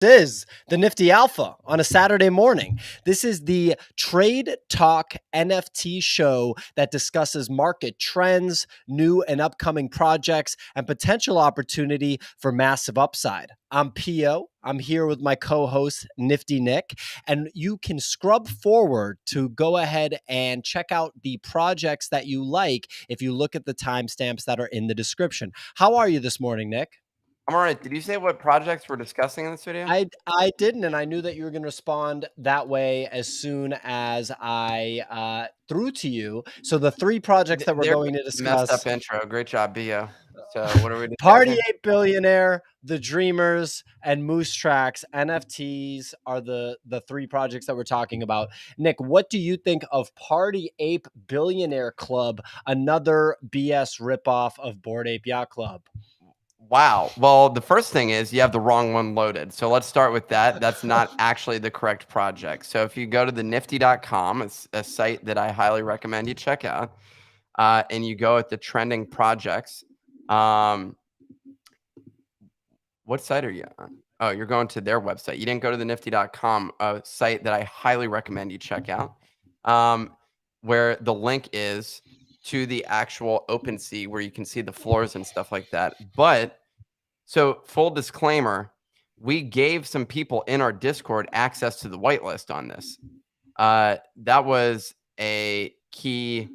Is the Nifty Alpha on a Saturday morning. This is the Trade Talk NFT show that discusses market trends, new and upcoming projects, and potential opportunity for massive upside. I'm Pio. I'm here with my co-host, Nifty Nick, and you can scrub forward to go ahead and check out the projects that you like if you look at the timestamps that are in the description. How are you this morning, Nick? I'm all right. Did you say what projects we're discussing in this video? I didn't, and I knew that you were going to respond that way as soon as I threw to you. So the three projects that we're There's going to a messed up discuss: intro. Great job, Bio. So what are we Party discussing? Ape Billionaire, The Dreamers, and Moose Trax. NFTs are the three projects that we're talking about. Nick, what do you think of Party Ape Billionaire Club, another BS ripoff of Bored Ape Yacht Club? Wow. Well, the first thing is you have the wrong one loaded. So let's start with that. That's not actually the correct project. So if you go to the nifty.com, it's a site that I highly recommend you check out, and you go at the trending projects. What site are you on? Oh, you're going to their website. You didn't go to the nifty.com site that I highly recommend you check out, where the link is to the actual OpenSea where you can see the floors and stuff like that. But so full disclaimer, we gave some people in our Discord access to the whitelist on this. That was a key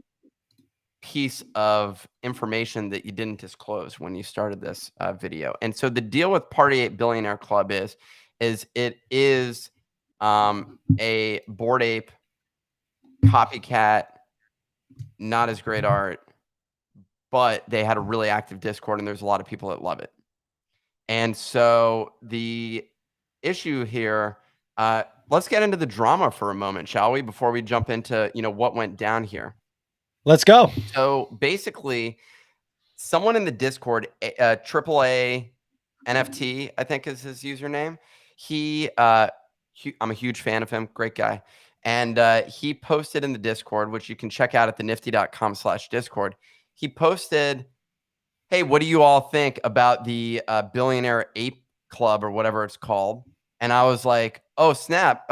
piece of information that you didn't disclose when you started this video. And so the deal with Party Ape Billionaire Club is it is a Bored Ape copycat, not as great art, but they had a really active Discord and there's a lot of people that love it. And so the issue here, let's get into the drama for a moment, shall we? Before we jump into, what went down here. Let's go. So basically, someone in the Discord, AAA NFT, I think is his username. I'm a huge fan of him. Great guy. And he posted in the Discord, which you can check out at the nifty.com/Discord. He posted, hey, what do you all think about the Billionaire Ape Club or whatever it's called? And I was like, oh, snap.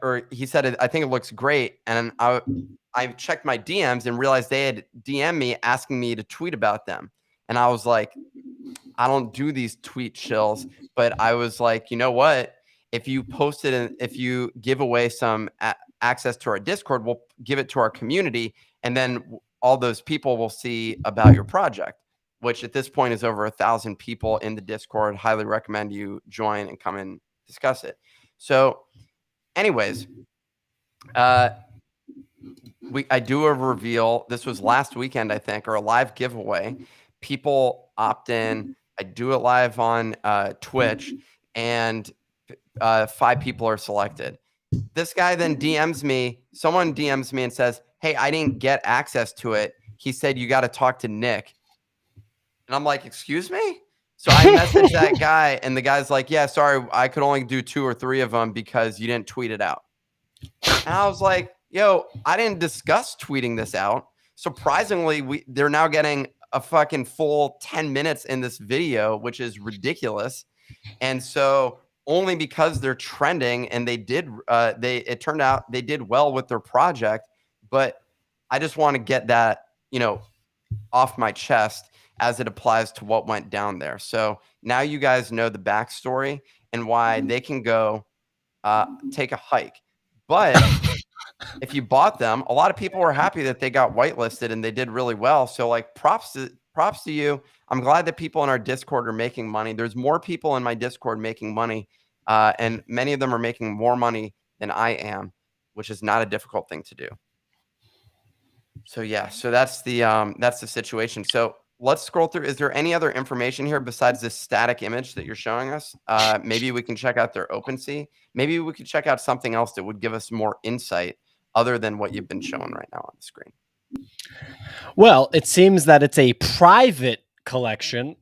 Or he said, I think it looks great. And I checked my DMs and realized they had DM'd me asking me to tweet about them. And I was like, I don't do these tweet shills. But I was like, you know what? If you post it and if you give away some access to our Discord, we'll give it to our community. And then all those people will see about your project, which at this point is over 1,000 people in the Discord. Highly recommend you join and come and discuss it. So anyways, I do a reveal. This was last weekend, I think, or a live giveaway. People opt in. I do it live on Twitch, and 5 people are selected. This guy then DMs me. Someone DMs me and says, hey, I didn't get access to it. He said, you got to talk to Nick. And I'm like, excuse me? So I messaged that guy, and the guy's like, yeah, sorry, I could only do 2 or 3 of them because you didn't tweet it out. And I was like, yo, I didn't discuss tweeting this out. Surprisingly, they're now getting a fucking full 10 minutes in this video, which is ridiculous. And so only because they're trending and it turned out they did well with their project. But I just want to get that, off my chest as it applies to what went down there. So now you guys know the backstory and why they can go take a hike. But if you bought them, a lot of people were happy that they got whitelisted and they did really well. So like props to you. I'm glad that people in our Discord are making money. There's more people in my Discord making money, and many of them are making more money than I am, which is not a difficult thing to do. So yeah, so that's the situation. So let's scroll through. Is there any other information here besides this static image that you're showing us? Maybe we can check out their OpenSea. Maybe we could check out something else that would give us more insight other than what you've been showing right now on the screen. Well, it seems that it's a private collection.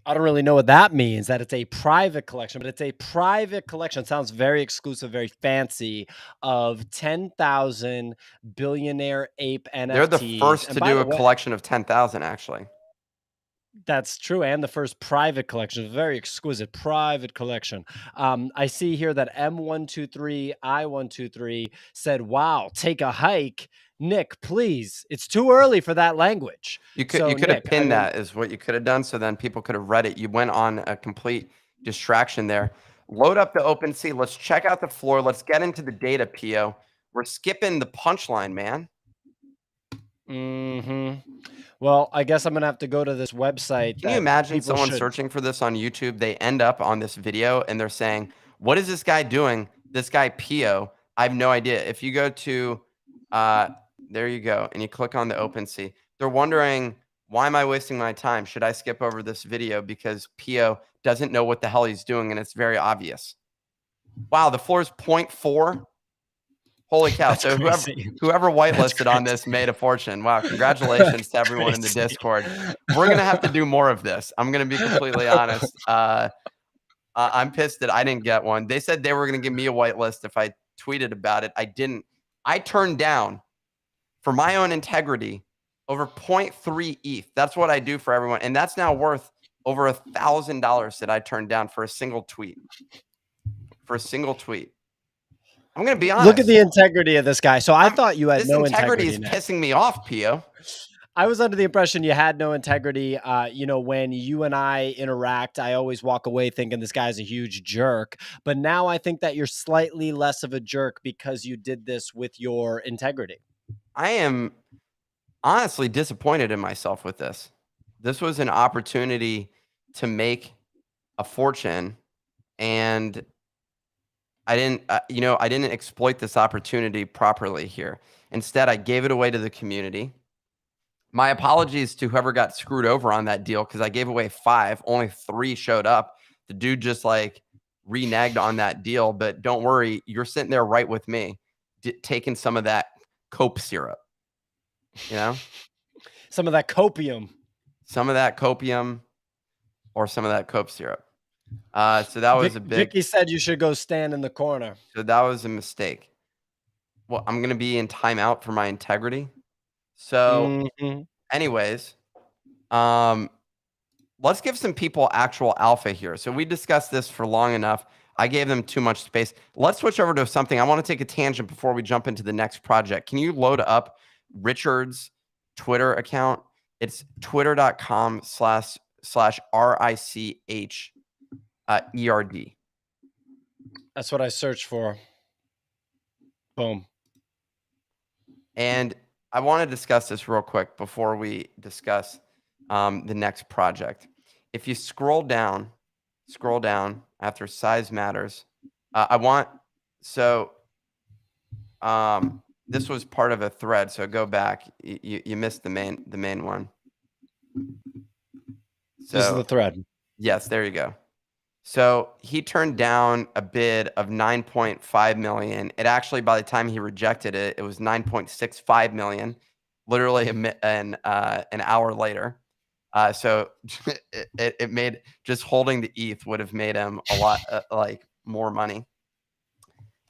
I don't really know what that means, that it's a private collection, but it's a private collection. It sounds very exclusive, very fancy, of 10,000 Billionaire Ape NFTs. They're the first to do a collection of 10,000, actually. That's true. And the first private collection, very exquisite private collection. I see here that M123, I123 said, wow, take a hike. Nick, please. It's too early for that language. You So, could have Nick, I pinned mean, that is what you could have done. So then people could have read it. You went on a complete distraction there. Load up the OpenSea. Let's check out the floor. Let's get into the data, Pio. We're skipping the punchline, man. Well, I guess I'm going to have to go to this website. Can you imagine someone searching for this on YouTube? They end up on this video and they're saying, what is this guy doing? This guy, Pio. I have no idea. If you go to, there you go, and you click on the OpenSea, they're wondering, why am I wasting my time? Should I skip over this video because Pio doesn't know what the hell he's doing, and it's very obvious. Wow, the floor is 0.4. Holy cow. That's so crazy. whoever whitelisted on this made a fortune. Wow. Congratulations to everyone in the Discord. We're going to have to do more of this. I'm going to be completely honest. I'm pissed that I didn't get one. They said they were going to give me a whitelist if I tweeted about it. I didn't. I turned down, for my own integrity, over 0.3 ETH. That's what I do for everyone. And that's now worth over $1,000 that I turned down for a single tweet. I'm going to be honest. Look at the integrity of this guy. So I thought you had no integrity. This integrity is pissing me off, Pio. I was under the impression you had no integrity. When you and I interact, I always walk away thinking this guy's a huge jerk. But now I think that you're slightly less of a jerk because you did this with your integrity. I am honestly disappointed in myself with this. This was an opportunity to make a fortune, and I didn't exploit this opportunity properly here. Instead, I gave it away to the community. My apologies to whoever got screwed over on that deal, because I gave away 5, only 3 showed up. The dude just like reneged on that deal, but don't worry, you're sitting there right with me, taking some of that cope syrup, some of that copium, or some of that cope syrup. So that was a big. Vicky said you should go stand in the corner. So that was a mistake. Well, I'm going to be in timeout for my integrity. So, anyways, let's give some people actual alpha here. So we discussed this for long enough. I gave them too much space. Let's switch over to something. I want to take a tangent before we jump into the next project. Can you load up Richard's Twitter account? It's twitter.com/RICH That's what I searched for. Boom. And I want to discuss this real quick before we discuss the next project. If you scroll down after size matters, this was part of a thread. So go back. You missed the main one. So, this is the thread. Yes, there you go. So he turned down a bid of 9.5 million. It actually, by the time he rejected it, it was 9.65 million, literally an hour later. So it made, just holding the ETH would have made him a lot more money.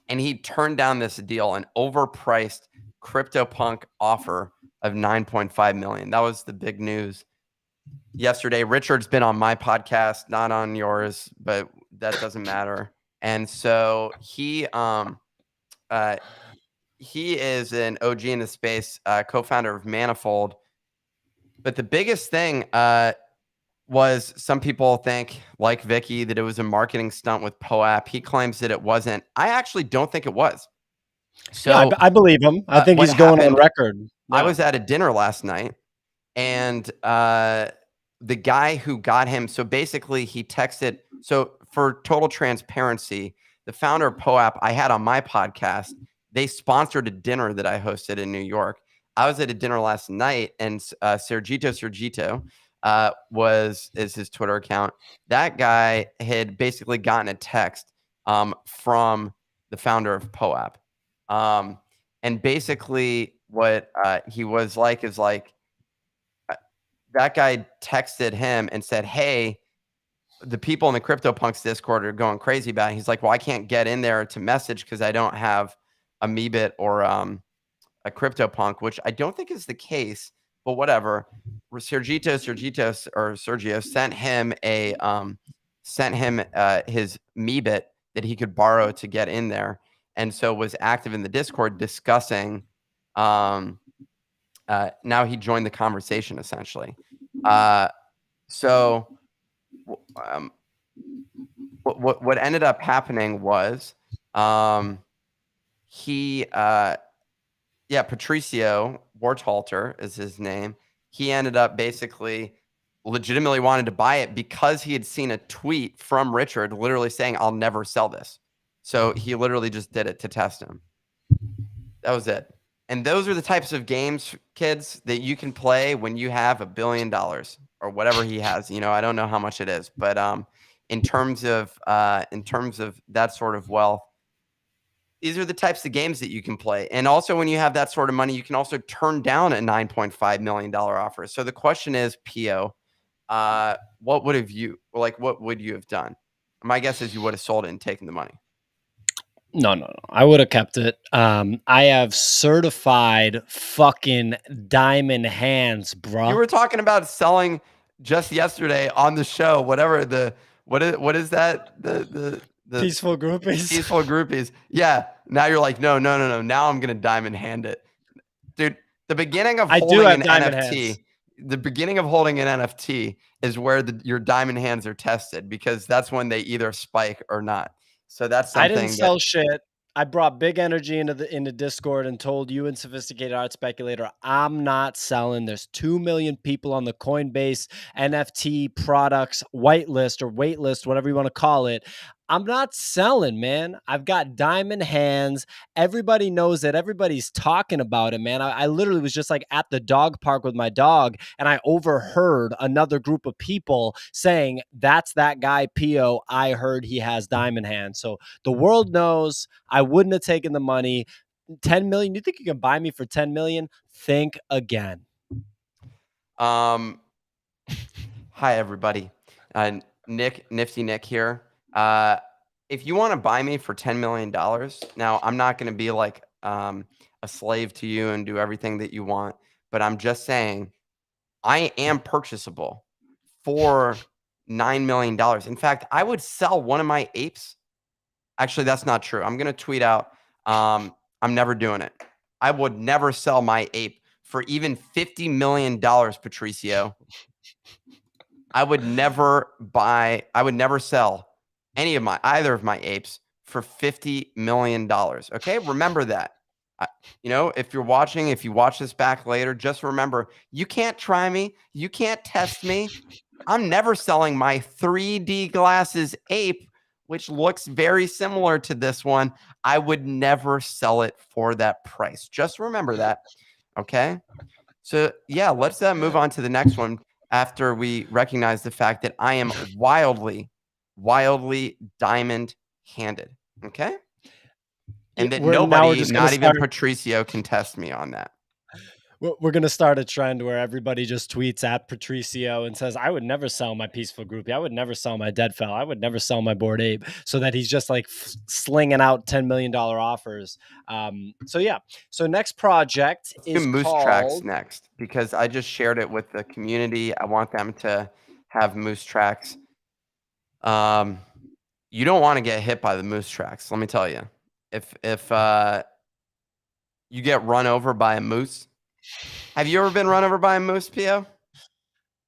And he turned down this deal, an overpriced CryptoPunk offer of 9.5 million. That was the big news yesterday. Richard's been on my podcast, not on yours, but that doesn't matter. And so he is an OG in the space, co-founder of Manifold. But the biggest thing was, some people think, like Vicky, that it was a marketing stunt with POAP. He claims that it wasn't. I actually don't think it was. So yeah, I believe him. I think he's going on record. Yeah. I was at a dinner last night, and the guy who got him, so basically he texted, so for total transparency, the founder of POAP I had on my podcast, they sponsored a dinner that I hosted in New York. I was at a dinner last night, and Sergito is his Twitter account. That guy had basically gotten a text from the founder of POAP. And basically what he was like is like, that guy texted him and said, hey, the people in the CryptoPunks Discord are going crazy about it. He's like, well, I can't get in there to message because I don't have a Meebit or a CryptoPunk, which I don't think is the case. but whatever. Sergio sent him his Meebit that he could borrow to get in there, and so was active in the Discord discussing. Now he joined the conversation essentially. So what ended up happening was Patricio Warthalter is his name. He ended up basically legitimately wanted to buy it because he had seen a tweet from Richard literally saying, "I'll never sell this." So he literally just did it to test him. That was it. And those are the types of games, kids, that you can play when you have $1 billion or whatever he has. I don't know how much it is, but in terms of that sort of wealth, these are the types of games that you can play. And also when you have that sort of money, you can also turn down a $9.5 million offer. So the question is, Pio, what would you have done? My guess is you would have sold it and taken the money. No. I would have kept it. I have certified fucking diamond hands, bro. You were talking about selling just yesterday on the show, whatever what is that? The peaceful groupies. Peaceful groupies. Yeah. Now you're like, no. Now I'm gonna diamond hand it. Dude, the beginning of holding an NFT. The beginning of holding an NFT is where your diamond hands are tested, because that's when they either spike or not. So that's something. I didn't sell shit. I brought big energy into Discord and told you and Sophisticated Art Speculator, I'm not selling. There's 2 million people on the Coinbase NFT products whitelist or waitlist, whatever you want to call it. I'm not selling, man. I've got diamond hands. Everybody knows it. Everybody's talking about it, man. I literally was just like at the dog park with my dog, and I overheard another group of people saying, "That's that guy, Pio. I heard he has diamond hands." So the world knows. I wouldn't have taken the money. 10 million. You think you can buy me for 10 million? Think again. Hi, everybody. Nifty Nick here. If you want to buy me for $10 million, now I'm not going to be like a slave to you and do everything that you want, but I'm just saying I am purchasable for $9 million. In fact, I would sell one of my apes. Actually, that's not true. I'm going to tweet out, I'm never doing it. I would never sell my ape for even $50 million, Patricio. I would never sell either of my apes for $50 million. Okay. Remember that. If you watch this back later, just remember, you can't try me. You can't test me. I'm never selling my 3D glasses ape, which looks very similar to this one. I would never sell it for that price. Just remember that. Okay. So yeah, let's move on to the next one after we recognize the fact that I am wildly diamond handed. Okay. And that nobody, not even Patricio, can test me on that. We're going to start a trend where everybody just tweets at Patricio and says, I would never sell my peaceful groupie. I would never sell my dead fell. I would never sell my Bored Ape, so that he's just like slinging out $10 million offers. So next project is Moose called Trax next, because I just shared it with the community. I want them to have Moose Trax. You don't want to get hit by the Moose Trax. Let me tell you, if you get run over by a moose. Have you ever been run over by a moose, Pio?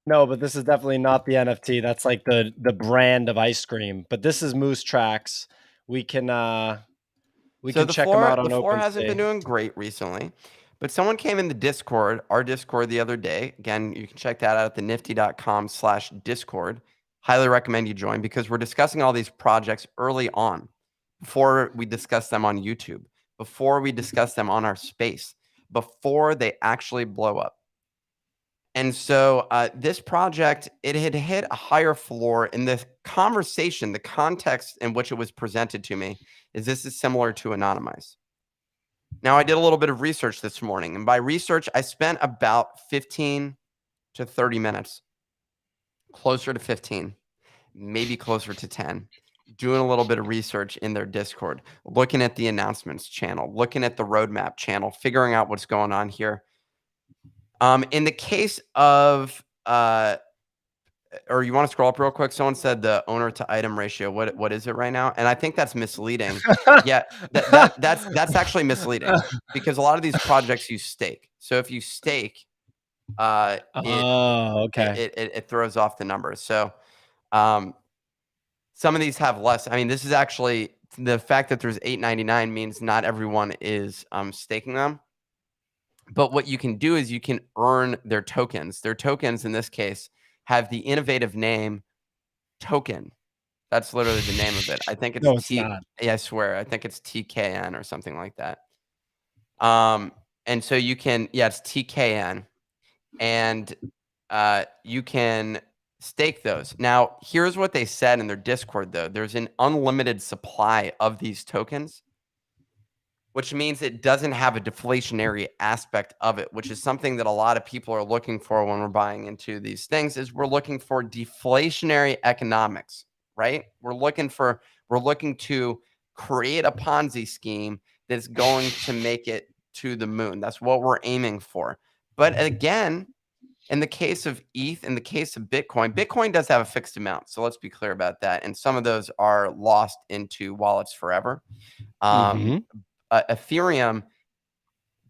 No, but this is definitely not the NFT. That's like the brand of ice cream. But this is Moose Trax. We can check them out on OpenSea. The floor hasn't been doing great recently, but someone came in the Discord, our Discord, the other day. Again, you can check that out at the nifty.com/Discord. Highly recommend you join, because we're discussing all these projects early on, before we discuss them on YouTube, before we discuss them on our space, before they actually blow up. And so this project, it had hit a higher floor in the conversation. The context in which it was presented to me is this is similar to Anonymize. Now, I did a little bit of research this morning, and by research, I spent about 15 to 30 minutes, closer to 15, maybe closer to 10, doing a little bit of research in their Discord, looking at the announcements channel, looking at the roadmap channel, figuring out what's going on here. In the case of, or you want to scroll up real quick? Someone said the owner to item ratio. What is it right now? And I think that's misleading. Yeah, that's actually misleading because a lot of these projects use stake. So if you stake, Oh, okay. it throws off the numbers. So some of these have less. I mean, this is actually the fact that there's 899 means not everyone is staking them. But what you can do is you can earn their tokens. Their tokens in this case have the innovative name token. That's literally the name of it. I think it's No, it's not. Yeah, I swear. I think it's TKN or something like that. And so you can, yeah, it's TKN, and you can stake those. Now, here's what they said in their Discord, though. There's an unlimited supply of these tokens, which means it doesn't have a deflationary aspect of it, which is something that a lot of people are looking for when we're buying into these things. Is we're looking for deflationary economics, right? We're looking to create a Ponzi scheme that's going to make it to the moon. That's what we're aiming for. But again, in the case of ETH, in the case of Bitcoin, Bitcoin does have a fixed amount. So let's be clear about that. And some of those are lost into wallets forever. Mhm. Ethereum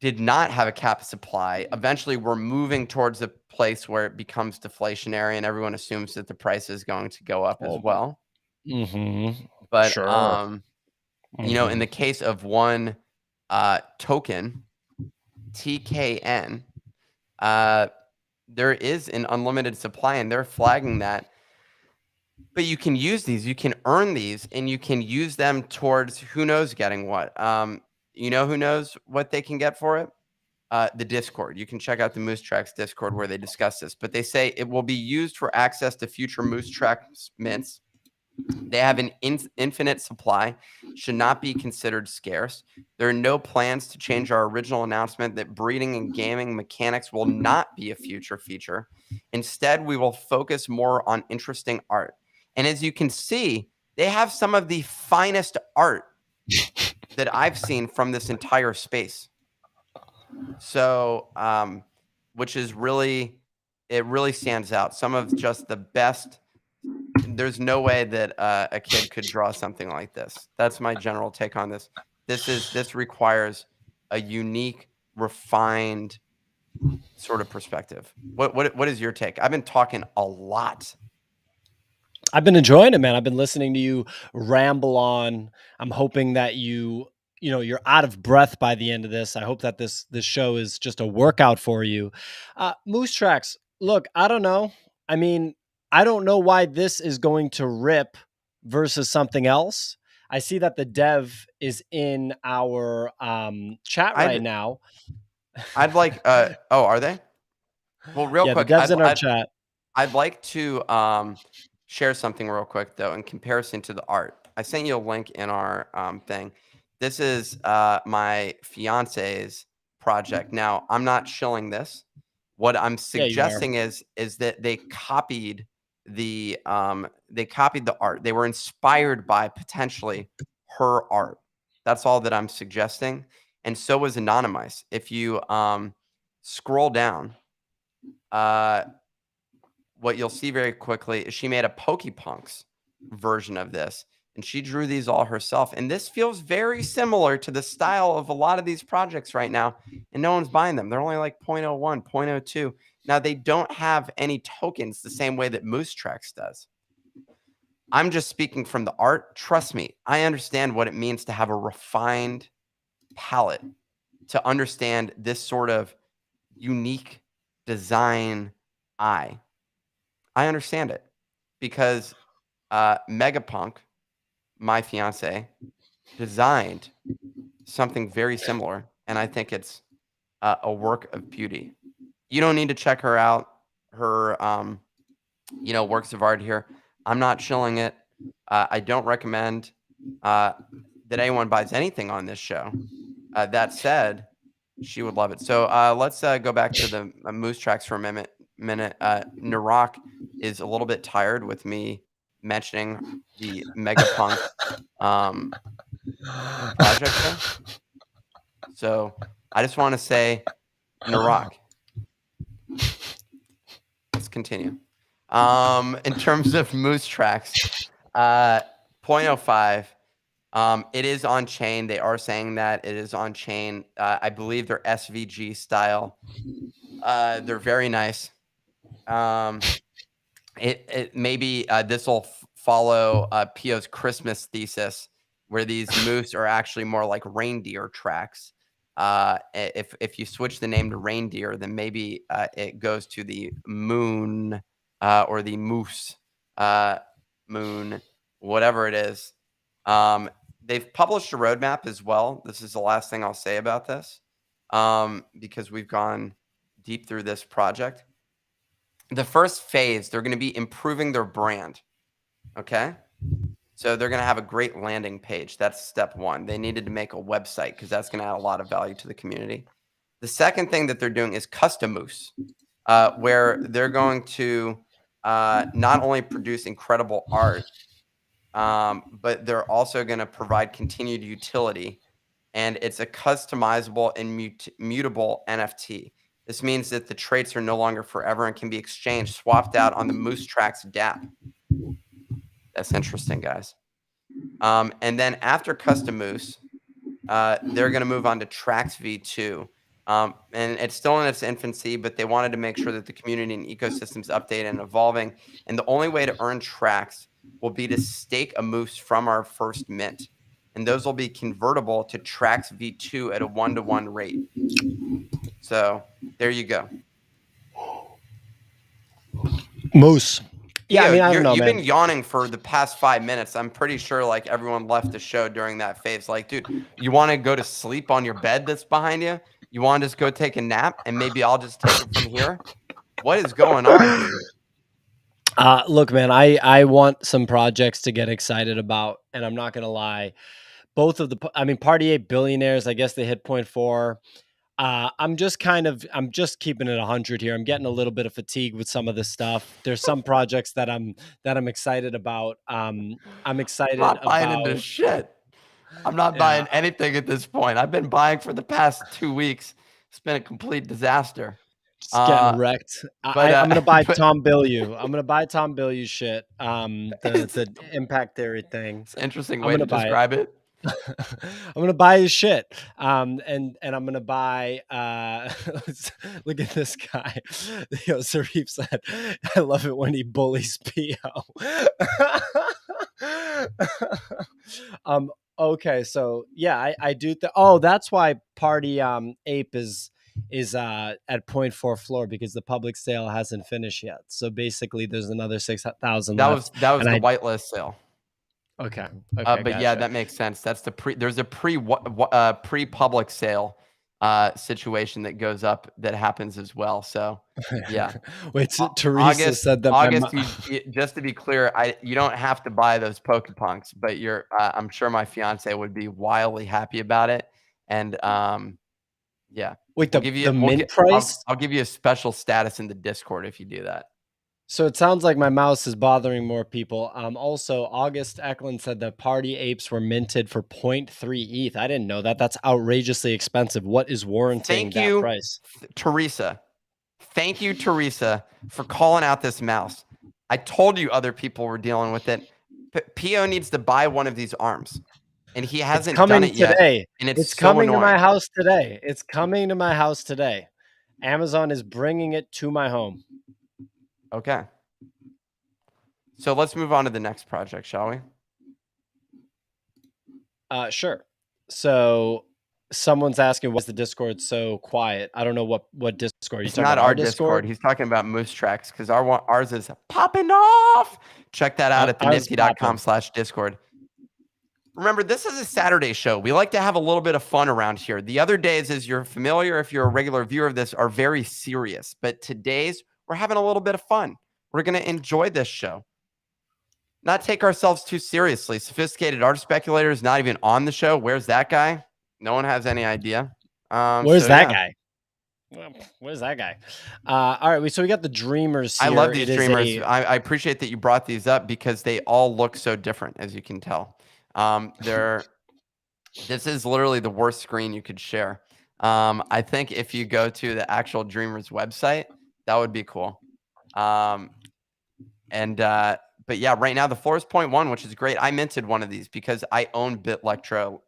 did not have a cap supply. Eventually, we're moving towards a place where it becomes deflationary, and everyone assumes that the price is going to go up as Oh, well. mhm. But Sure. in the Mhm. case of one token, TKN, there is an unlimited supply, and they're flagging that. But you can use these, you can earn these, and you can use them towards who knows getting what. Who knows what they can get for it? The Discord. You can check out the Moose Trax Discord where they discuss this. But they say it will be used for access to future Moose Trax mints. They have an infinite supply, should not be considered scarce. There are no plans to change our original announcement that breeding and gaming mechanics will not be a future feature. Instead, we will focus more on interesting art. And as you can see, they have some of the finest art that I've seen from this entire space. So, which is really, it really stands out. Some of just the best. There's no way that a kid could draw something like this. That's my general take on this. This requires a unique, refined sort of perspective. What is your take? I've been talking a lot. I've been enjoying it, man. I've been listening to you ramble on. I'm hoping that you're out of breath by the end of this. I hope that this show is just a workout for you. Moose Tracks. Look, I don't know. I mean, I don't know why this is going to rip versus something else. I see that the dev is in our chat right I'd now. I'd like oh, are they? Well, real Yeah, the quick, dev's in our chat. I'd like to share something real quick, though, in comparison to the art. I sent you a link in our thing. This is my fiance's project. Now, I'm not shilling this. What I'm Yeah, you are. suggesting is that they copied the art. They were inspired by potentially her art. That's all that I'm suggesting. And so was Anonymous. If you scroll down, what you'll see very quickly is she made a Pokepunks version of this, and she drew these all herself. And this feels very similar to the style of a lot of these projects right now, and no one's buying them. They're only like 0.01, 0.02. Now, they don't have any tokens the same way that Moose Tracks does. I'm just speaking from the art. Trust me, I understand what it means to have a refined palette, to understand this sort of unique design eye. I understand it because Megapunk, my fiance, designed something very similar, and I think it's a work of beauty. You don't need to check her out, her works of art here. I'm not shilling it. I don't recommend that anyone buys anything on this show. That said, she would love it. So let's go back to the Moose Tracks for a minute. Narak is a little bit tired with me mentioning the Megapunk project there. So I just want to say, Narak, continue. In terms of Moose Trax, 0.05. It is on chain. They are saying that it is on chain. I believe they're SVG style. They're very nice. It maybe this will follow Pio's Christmas thesis, where these moose are actually more like reindeer tracks. If you switch the name to reindeer, then maybe it goes to the moon or the moose moon, whatever it is. They've published a roadmap as well. This is the last thing I'll say about this, because we've gone deep through this project. The first phase, they're going to be improving their brand. Okay. So they're going to have a great landing page. That's step one. They needed to make a website because that's going to add a lot of value to the community. The second thing that they're doing is custom moose, where they're going to not only produce incredible art, but they're also going to provide continued utility. And it's a customizable and mutable NFT. This means that the traits are no longer forever and can be exchanged, swapped out on the Moose Trax dApp. That's interesting, guys. And then after Custom Moose, they're going to move on to Trax V2. And it's still in its infancy, but they wanted to make sure that the community and ecosystem is updated and evolving. And the only way to earn Trax will be to stake a moose from our first mint. And those will be convertible to Trax V2 at a 1-to-1 rate. So there you go. Moose. Yeah, I mean, I don't know, you've man. been yawning for the past 5 minutes. I'm pretty sure like everyone left the show during that phase. Like, dude, you want to go to sleep on your bed that's behind you? You want to just go take a nap and maybe I'll just take it from here? What is going on, dude? Look, man, I want some projects to get excited about, and I'm not gonna lie. Both of Party 8 billionaires, I guess they hit 0.4. I'm just keeping it 100 here. I'm getting a little bit of fatigue with some of this stuff. There's some projects that I'm excited about. I'm excited I'm not buying about into shit. I'm not buying anything at this point. I've been buying for the past 2 weeks. It's been a complete disaster. just getting wrecked. I'm gonna buy Tom Bilyeu. I'm gonna buy Tom Bilyeu shit. The impact theory thing. It's an interesting I'm way to gonna buy it. describe it. I'm gonna buy his shit. And I'm gonna buy look at this guy. Sarif said, I love it when he bullies Pio. Okay, so yeah, I do that's why Party Ape is at 0.4 floor, because the public sale hasn't finished yet. So basically there's another 6,000 left. That was the whitelist sale. Okay. But gotcha. yeah, that makes sense. That's there's a pre-public sale situation that goes up that happens as well. So yeah. Wait, so Teresa said that August, just to be clear, you don't have to buy those Pokepunks, but I'm sure my fiance would be wildly happy about it. And yeah. Wait, the mint price? I'll give you a special status in the Discord if you do that. So it sounds like my mouse is bothering more people. Also, August Eklund said that Party Apes were minted for 0.3 ETH. I didn't know that. That's outrageously expensive. What is warranting that price? Teresa. Thank you, Teresa, for calling out this mouse. I told you other people were dealing with it. Pio needs to buy one of these arms, and he hasn't done it yet. And it's coming to my house today. It's coming to my house today. Amazon is bringing it to my home. Okay. So let's move on to the next project, shall we? Sure. So someone's asking, why is the Discord so quiet? I don't know what Discord. It's not our Discord. He's talking about Moose Trax, because ours is popping off. Check that out at thenifty.com/Discord. Remember, this is a Saturday show. We like to have a little bit of fun around here. The other days, as you're familiar, if you're a regular viewer of this, are very serious. But today's, we're having a little bit of fun. We're going to enjoy this show. Not take ourselves too seriously. Sophisticated Art Speculator is not even on the show. Where's that guy? No one has any idea. Where's that guy? Where's that guy? All right, so we got the Dreamers here. I love these Dreamers. I appreciate that you brought these up, because they all look so different, as you can tell. This is literally the worst screen you could share. I think if you go to the actual Dreamers website, that would be cool. But yeah, right now the floor is 0.1, which is great. I minted one of these because I own BitElectro,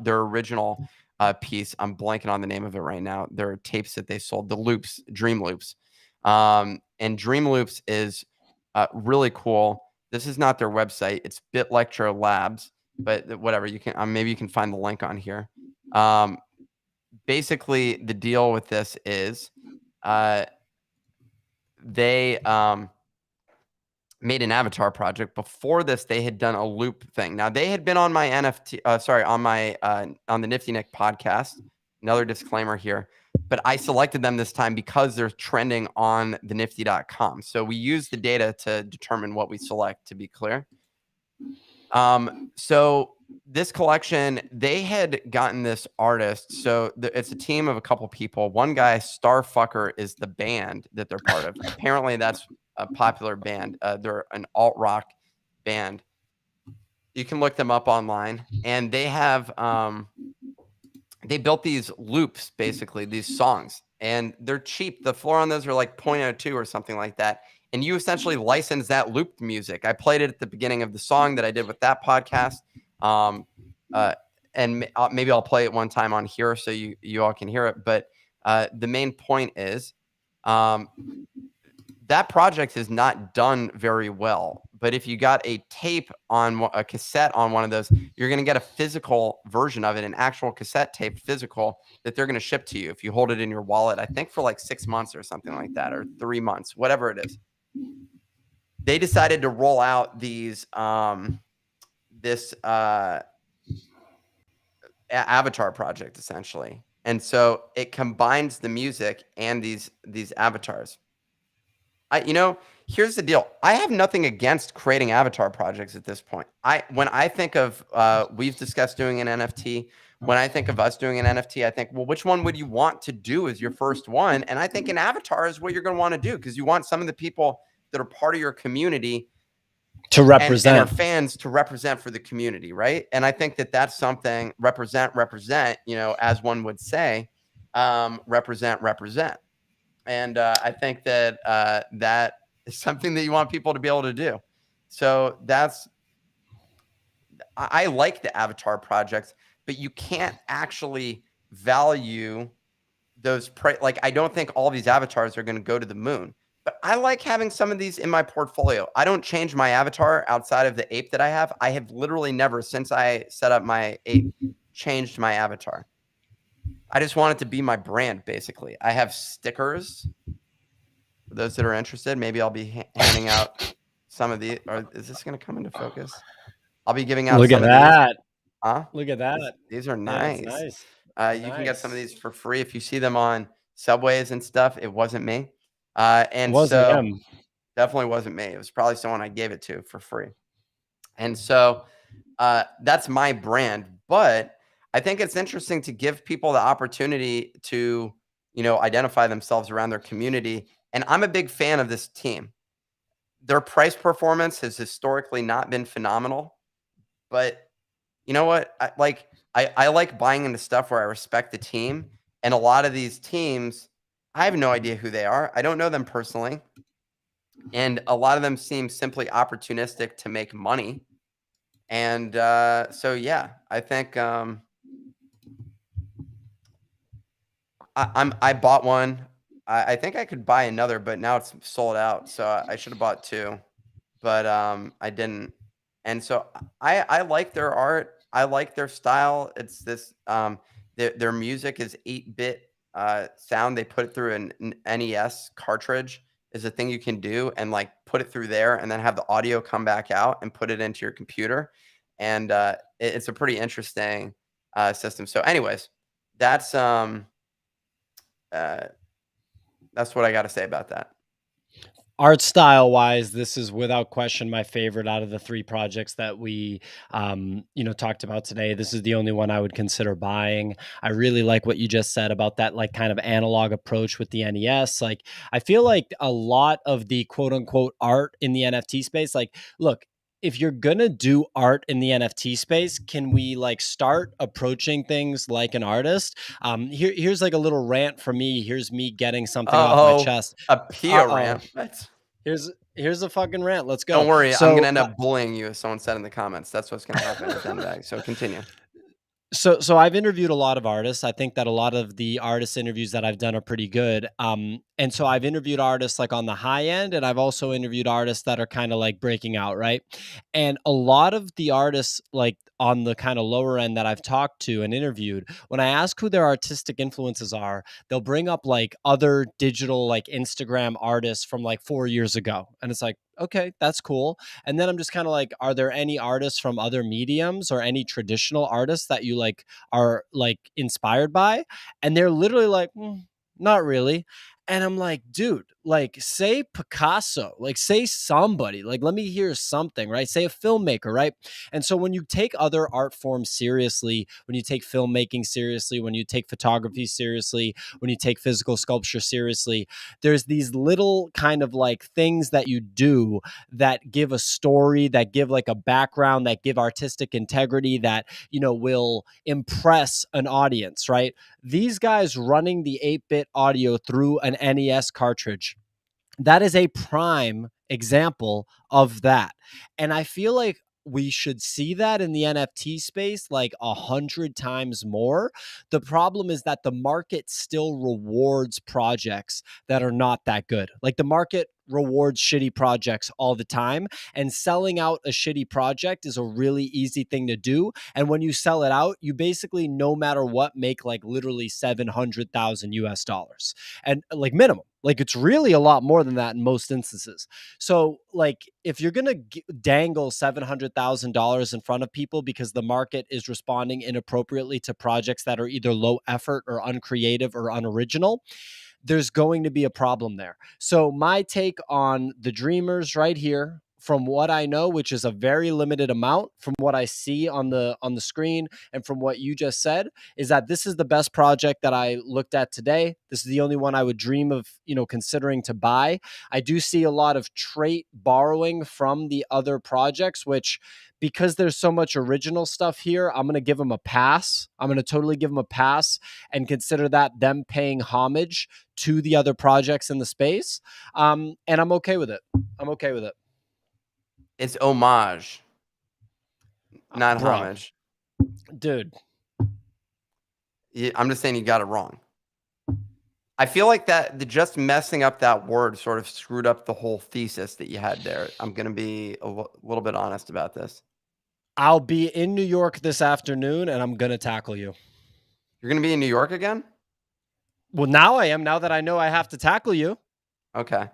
their original piece. I'm blanking on the name of it right now. There are tapes that they sold, the loops, Dream Loops. And Dream Loops is really cool. This is not their website. It's BitElectro Labs, but whatever. You can maybe you can find the link on here. Basically, the deal with this is they made an avatar project. Before this, they had done a loop thing. Now they had been on my NFT, on my on the Nifty Nick podcast. Another disclaimer here, but I selected them this time because they're trending on the Nifty.com. So we use the data to determine what we select. To be clear, so this collection, they had gotten this artist. So it's a team of a couple people. One guy, Starfucker, is the band that they're part of. Apparently, that's a popular band. They're an alt rock band. You can look them up online, and they have they built these loops, basically these songs, and they're cheap. The floor on those are like 0.02 or something like that. And you essentially license that looped music. I played it at the beginning of the song that I did with that podcast. And maybe I'll play it one time on here so you all can hear it. But the main point is that project is not done very well. But if you got a tape on a cassette on one of those, you're going to get a physical version of it, an actual cassette tape physical that they're going to ship to you if you hold it in your wallet, I think for like 6 months or something like that, or 3 months, whatever it is. They decided to roll out these this avatar project essentially. And so it combines the music and these avatars. Here's the deal. I have nothing against creating avatar projects at this point. When I think of, we've discussed doing an NFT. When I think of us doing an NFT, I think, well, which one would you want to do as your first one? And I think an avatar is what you're going to want to do because you want some of the people that are part of your community to represent and our fans to represent for the community, right? And I think that that's something represent, as one would say, represent. And I think that that is something that you want people to be able to do. So I like the avatar projects, but you can't actually value those. Like, I don't think all these avatars are going to go to the moon, but I like having some of these in my portfolio. I don't change my avatar outside of the ape that I have. I have literally never, since I set up my ape, changed my avatar. I just want it to be my brand, basically. I have stickers. For those that are interested, maybe I'll be handing out some of these. Or is this going to come into focus? I'll be giving out some of these. Huh? Look at that. These are nice. Yeah, you can get some of these for free if you see them on subways and stuff. It wasn't me. And so him. Definitely wasn't me. It was probably someone I gave it to for free. And so that's my brand. But I think it's interesting to give people the opportunity to, identify themselves around their community. And I'm a big fan of this team. Their price performance has historically not been phenomenal. But you know what? I like buying into stuff where I respect the team. And a lot of these teams, I have no idea who they are. I don't know them personally. And a lot of them seem simply opportunistic to make money. And so, yeah, I think I bought one. I think I could buy another, but now it's sold out. So I should have bought two, but I didn't. And so I like their art. I like their style. It's this their music is 8-bit sound. They put it through an NES cartridge is a thing you can do, and like put it through there and then have the audio come back out and put it into your computer. And it's a pretty interesting system. So anyways, that's what I got to say about that. Art style wise, this is without question my favorite out of the three projects that we, talked about today. This is the only one I would consider buying. I really like what you just said about that, like, kind of analog approach with the NES. Like, I feel like a lot of the quote unquote art in the NFT space, like, look, if you're gonna do art in the NFT space, can we like start approaching things like an artist? Here's like a little rant for me. Here's me getting something off my Oh, chest. a Pia Uh-oh. rant. What? Here's a fucking rant. Let's Don't go. worry, I'm So gonna end up bullying you, as someone said in the comments. That's what's gonna happen at the end of that. So continue. So I've interviewed a lot of artists. I think that a lot of the artist interviews that I've done are pretty good. And so I've interviewed artists like on the high end, and I've also interviewed artists that are kind of like breaking out, right? And a lot of the artists like on the kind of lower end that I've talked to and interviewed, when I ask who their artistic influences are, they'll bring up like other digital like Instagram artists from like 4 years ago. And it's like, okay, that's cool. And then I'm just kind of like, are there any artists from other mediums or any traditional artists that you like are like inspired by? And they're literally like, not really. And I'm like, dude, like say Picasso, like say somebody, like let me hear something, right? Say a filmmaker, right? And so when you take other art forms seriously, when you take filmmaking seriously, when you take photography seriously, when you take physical sculpture seriously, there's these little kind of like things that you do that give a story, that give like a background, that give artistic integrity, that, you know, will impress an audience, right? These guys running the 8-bit audio through an NES cartridge, that is a prime example of that. And I feel like we should see that in the NFT space like 100 times more. The problem is that the market still rewards projects that are not that good. Like the market rewards shitty projects all the time, and selling out a shitty project is a really easy thing to do. And when you sell it out, you basically, no matter what, make like literally 700,000 US dollars, and like minimum. Like it's really a lot more than that in most instances. So like if you're gonna dangle $700,000 in front of people because the market is responding inappropriately to projects that are either low effort or uncreative or unoriginal, there's going to be a problem there. So my take on the dreamers right here, from what I know, which is a very limited amount, from what I see on the screen and from what you just said, is that this is the best project that I looked at today. This is the only one I would dream of, you know, considering to buy. I do see a lot of trait borrowing from the other projects, which, because there's so much original stuff here, I'm going to give them a pass. I'm going to totally give them a pass and consider that them paying homage to the other projects in the space. And I'm okay with it. I'm okay with it. It's homage, not Bro, homage. dude. I'm just saying you got it wrong. I feel like that just messing up that word sort of screwed up the whole thesis that you had there. I'm going to be a little bit honest about this. I'll be in New York this afternoon and I'm going to tackle you. You're going to be in New York again? Well, now I am, now that I know I have to tackle you. Okay.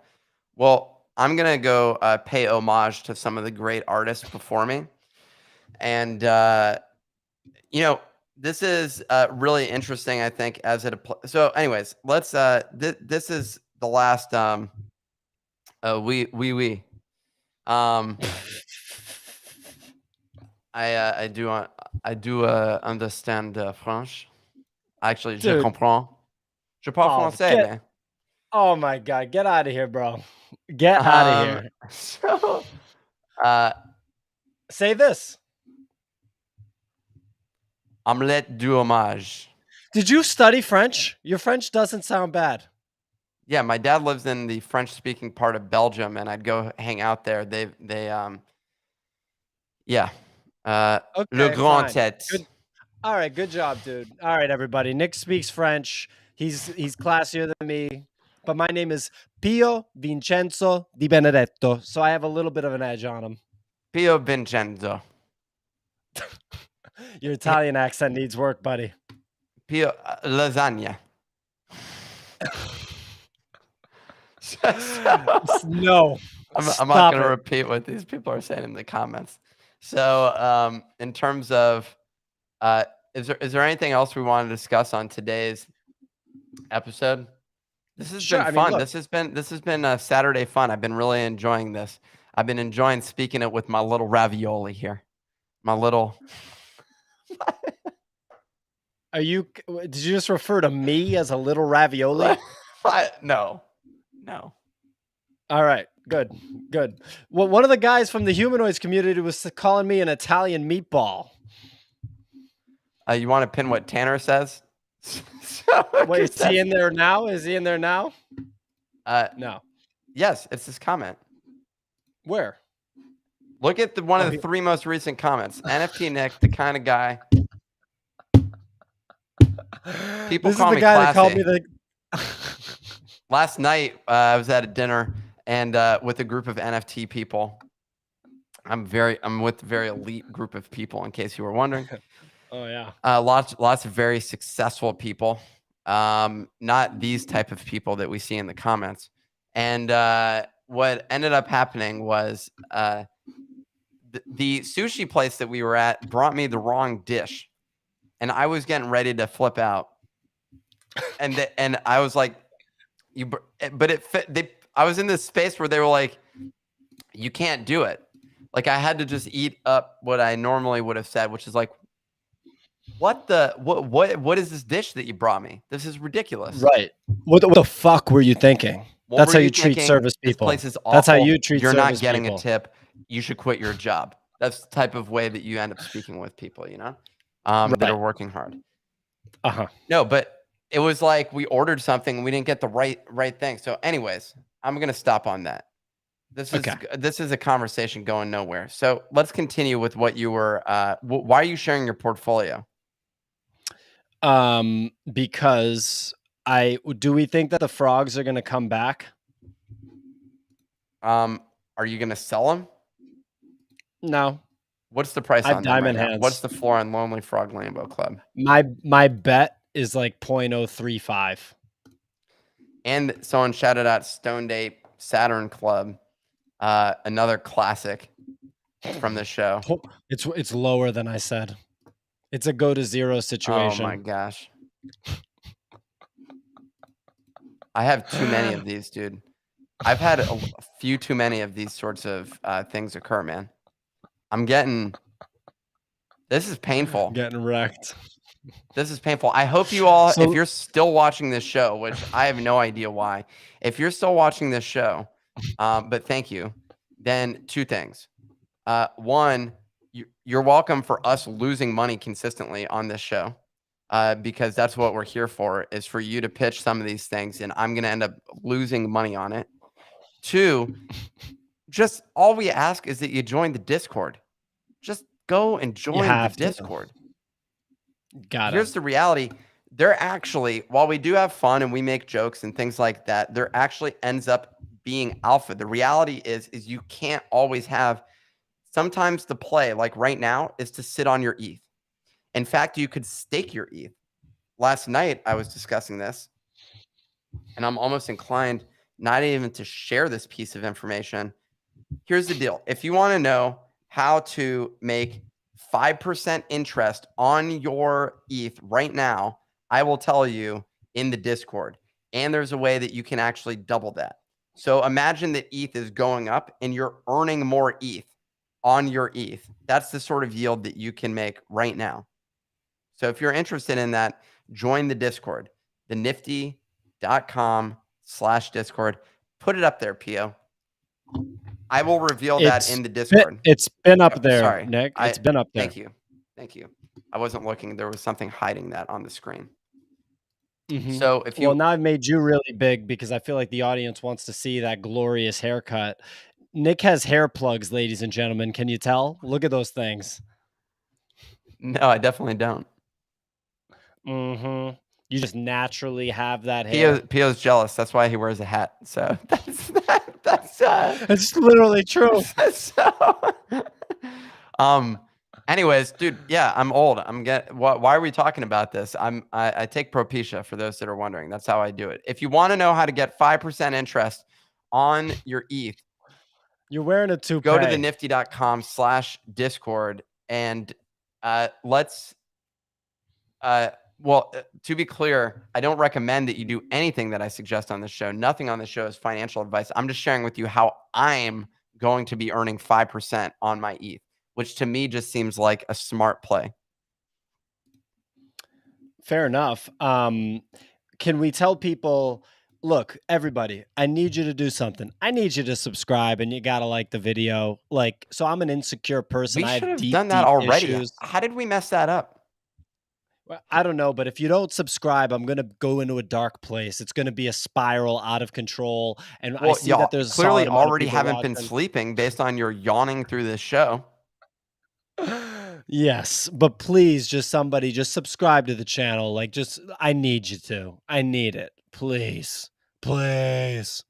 Well, I'm going to go pay homage to some of the great artists before me. And, you know, this is really interesting, I think, as it applies. So anyways, let's, this is the last, Um, I do understand French. Actually, je Dude. comprends. Je parle français, man. Oh my God. Get out of here, bro. Get out of here. So, say this. omelette du homage. Did you study French? Your French doesn't sound bad. Yeah, my dad lives in the French-speaking part of Belgium, and I'd go hang out there. Yeah. Okay, Le Grand fine. Tête. Good. All right, good job, dude. All right, everybody. Nick speaks French. He's classier than me, but my name is Pio Vincenzo Di Benedetto, so I have a little bit of an edge on him. Pio Vincenzo. Your Italian accent needs work, buddy. Pio lasagna. No, I'm not going to repeat what these people are saying in the comments. So, in terms of, is there anything else we want to discuss on today's episode? This has been fun. Look, this has been Saturday fun. I've been really enjoying this. I've been enjoying speaking it with my little ravioli here. My little. Did you just refer to me as a little ravioli? No. All right. Good. Well, one of the guys from the humanoids community was calling me an Italian meatball. You want to pin what Tanner says? Wait, is he in there now? No. Yes, it's his comment. Where? Look at one of the 3 most recent comments. NFT Nick, the kind of guy. People this call is the me guy classy. that called me the. Last night, I was at a dinner and with a group of NFT people. I'm with a very elite group of people, in case you were wondering. Oh yeah. Lots of very successful people. Not these type of people that we see in the comments. And what ended up happening was the sushi place that we were at brought me the wrong dish, and I was getting ready to flip out. And I was like, but it fit. I was in this space where they were like, you can't do it. Like, I had to just eat up what I normally would have said, which is like, what is this dish that you brought me? This is ridiculous. Right. What the fuck were you thinking? That's how you treat service people. This place is awful. That's how you treat You're service not getting people. a tip. You should quit your job. That's the type of way that you end up speaking with people, that are working hard. No, but it was like we ordered something and we didn't get the right thing. So anyways, I'm going to stop on that. This is a conversation going nowhere. So let's continue with what you were why are you sharing your portfolio? Because do we think that the frogs are going to come back? Are you going to sell them? No. What's the price on them diamond right now? hands. What's the floor on Lonely Frog Rainbow Club? My bet is like 0.035. And someone shouted out Stone Ape Saturn Club, another classic from the show. It's lower than I said. It's a go to zero situation. Oh my gosh. I have too many of these, dude. I've had a few too many of these sorts of things occur, man. This is painful. Getting wrecked. This is painful. I hope you all, if you're still watching this show, which I have no idea why, if you're still watching this show, but thank you, then 2 things. One, you're welcome for us losing money consistently on this show, because that's what we're here for, is for you to pitch some of these things, and I'm going to end up losing money on it. 2, just all we ask is that you join the Discord. Just go and join the Discord. Here's the reality. They're actually, while we do have fun and we make jokes and things like that, there actually ends up being alpha. The reality is you can't always have, sometimes the play, like right now, is to sit on your ETH. In fact, you could stake your ETH. Last night, I was discussing this, and I'm almost inclined not even to share this piece of information. Here's the deal. If you want to know how to make 5% interest on your ETH right now, I will tell you in the Discord. And there's a way that you can actually double that. So imagine that ETH is going up and you're earning more ETH on your ETH. That's the sort of yield that you can make right now. So if you're interested in that, join the Discord, the nifty.com/Discord. Put it up there, Pio. I will reveal that in the Discord. It's been up there, sorry, Nick. It's been up there. Thank you. I wasn't looking. There was something hiding that on the screen. Mm-hmm. So if you, well, now I've made you really big because I feel like the audience wants to see that glorious haircut. Nick has hair plugs, ladies and gentlemen. Can you tell? Look at those things. No, I definitely don't. Mm-hmm. You just naturally have that hair. Pio's jealous. That's why he wears a hat. So that's it's literally true. Anyways, dude, yeah, I'm old. Why are we talking about this? I take Propecia, for those that are wondering. That's how I do it. If you want to know how to get 5% interest on your ETH, you're wearing a toupee. Go to the nifty.com/Discord and let's well, to be clear, I don't recommend that you do anything that I suggest on this show. Nothing on the show is financial advice. I'm just sharing with you how I'm going to be earning 5% on my ETH, which to me just seems like a smart play. Fair enough. Can we tell people, Look, everybody, I need you to do something. I need you to subscribe, and you gotta like the video. Like, so I'm an insecure person. We I should have have deep, done that deep already. issues. How did we mess that up? Well, I don't know, but if you don't subscribe, I'm gonna go into a dark place. It's gonna be a spiral out of control. And I Well, see that y'all there's a clearly solid amount of already people haven't been watching. sleeping based on your yawning through this show. Yes, but please, just somebody, just subscribe to the channel. Like, just, I need you to. I need it. Please. Please.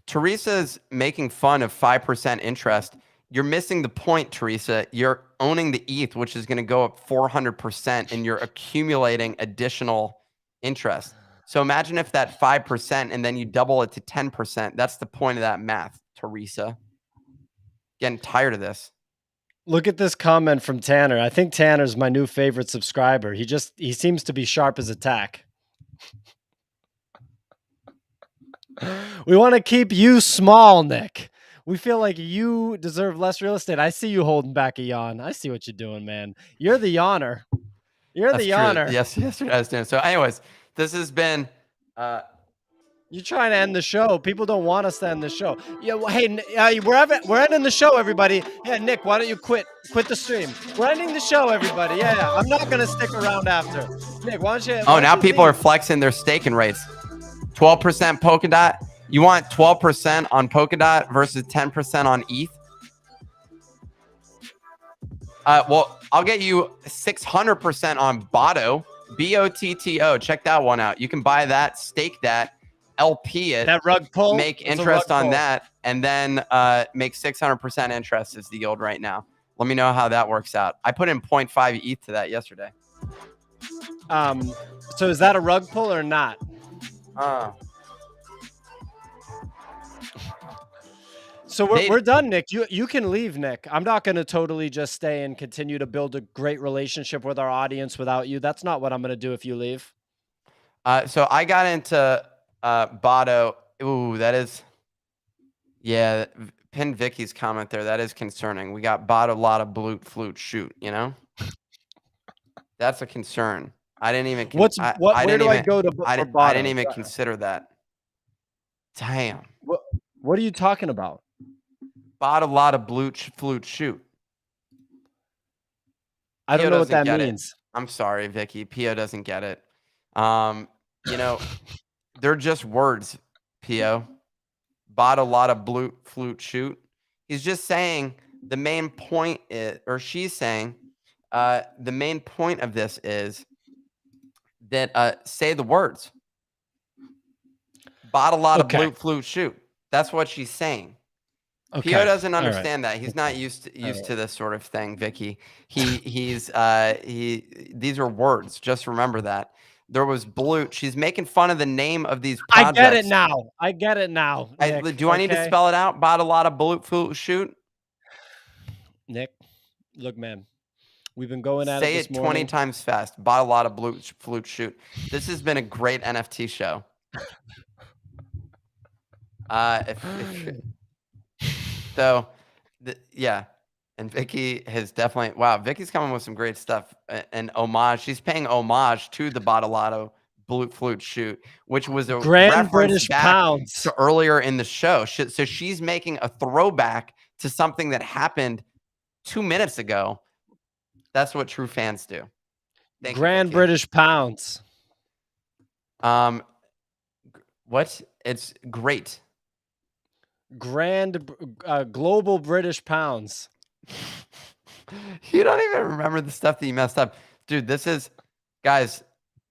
Teresa's making fun of 5% interest. You're missing the point, Teresa. You're owning the ETH, which is going to go up 400%, and you're accumulating additional interest. So imagine if that 5% and then you double it to 10%. That's the point of that math, Teresa. Getting tired of this. Look at this comment from Tanner. I think Tanner's my new favorite subscriber. He seems to be sharp as a tack. We want to keep you small, Nick. We feel like you deserve less real estate. I see you holding back a yawn. I see what you're doing, man. You're the yawner. You're That's the true. yawner. Yes, yesterday I was doing. So anyways, this has been... You're trying to end the show. People don't want us to end the show. Yeah, well, hey, we're ending the show, everybody. Yeah, Nick, why don't you quit the stream? We're ending the show, everybody. Yeah. I'm not gonna stick around after. Nick, why don't you? Oh, now people are flexing their staking rates. 12% Polkadot. You want 12% on Polkadot versus 10% on ETH? Well, I'll get you 600% on Botto. BOTTO. Check that one out. You can buy that, stake that, LP it, that rug pull, make interest on that, and then make 600% interest is the yield right now. Let me know how that works out. I put in 0.5 ETH to that yesterday. So is that a rug pull or not? So we're done, Nick. You can leave, Nick. I'm not going to totally just stay and continue to build a great relationship with our audience without you. That's not what I'm going to do if you leave. So I got into Botto. Ooh, that is, yeah. Pin Vicky's comment there. That is concerning. We got Botto, lot of flute shoot. You know, that's a concern. I didn't even. Where do I go to? I didn't even consider that. Damn. What are you talking about? Bought a lot of flute shoot. I don't know what that means. I'm sorry, Vicky. Pio doesn't get it. You know, they're just words, Pio. Bought a lot of flute shoot. He's just saying the main point is, or she's saying, the main point of this is that say the words. Bought a lot of flute shoot. That's what she's saying. Okay. Pio doesn't understand that. He's not used to this sort of thing, Vicky. These are words. Just remember that. There was blue. She's making fun of the name of these projects. I get it now. Nick, do I need to spell it out? Bought a lot of flute shoot. Nick, look, man. We've been going at Say it this it 20 times fast. Bought a lot of flute shoot. This has been a great NFT show. So, yeah. And Vicky has definitely, wow, Vicky's coming with some great stuff and homage. She's paying homage to the Bottlotto flute shoot, which was a grand British pounds to earlier in the show. So she's making a throwback to something that happened 2 minutes ago. That's what true fans do. Grand British pounds. What? It's great. Grand global British pounds. You don't even remember the stuff that you messed up. Dude, guys,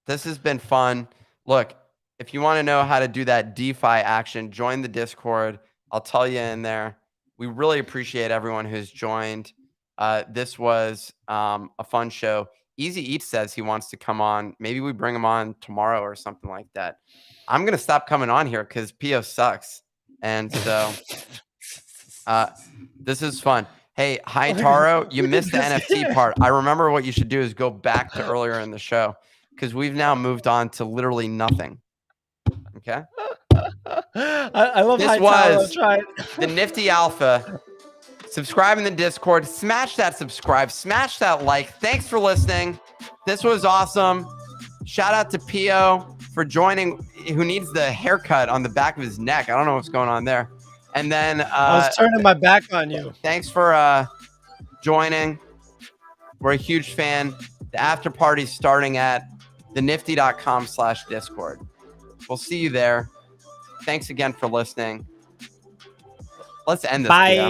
this has been fun. Look, if you want to know how to do that DeFi action, join the Discord. I'll tell you in there. We really appreciate everyone who's joined. This was a fun show. Easy Eats says he wants to come on. Maybe we bring him on tomorrow or something like that. I'm going to stop coming on here because Pio sucks. And so this is fun. Hey, hi, Taro. You missed the NFT part. I remember what you should do is go back to earlier in the show because we've now moved on to literally nothing. Okay? I love this was the Nifty Alpha. Subscribe in the Discord. Smash that subscribe. Smash that like. Thanks for listening. This was awesome. Shout out to Pio for joining. who needs the haircut on the back of his neck. I don't know what's going on there. And then I was turning my back on you. Thanks for joining. We're a huge fan. The after party's starting at thenifty.com/Discord. We'll see you there. Thanks again for listening. Let's end this Bye. video.